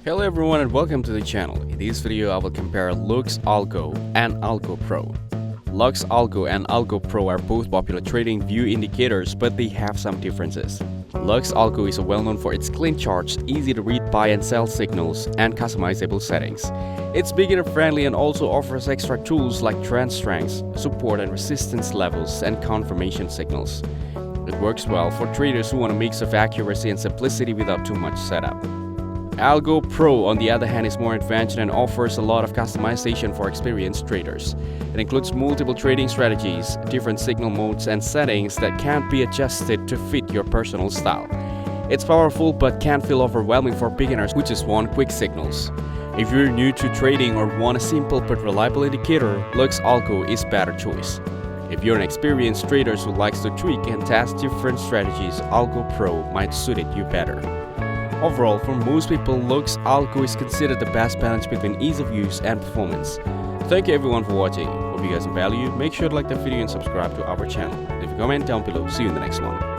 Hello everyone and welcome to the channel. In this video I will compare LUXALGO and ALGOPRO. LUXALGO and ALGOPRO are both popular trading view indicators, but they have some differences. LUXALGO is well known for its clean charts, easy to read buy and sell signals, and customizable settings. It's beginner friendly and also offers extra tools like trend strengths, support and resistance levels, and confirmation signals. It works well for traders who want a mix of accuracy and simplicity without too much setup. ALGOPRO, on the other hand, is more advanced and offers a lot of customization for experienced traders. It includes multiple trading strategies, different signal modes, and settings that can be adjusted to fit your personal style. It's powerful but can feel overwhelming for beginners who just want quick signals. If you're new to trading or want a simple but reliable indicator, LUXALGO is a better choice. If you're an experienced trader who likes to tweak and test different strategies, ALGOPRO might suit you better. Overall, for most people, LUXALGO is considered the best balance between ease of use and performance. Thank you everyone for watching. Hope you guys value. Make sure to like the video and subscribe to our channel. Leave a comment down below. See you in the next one.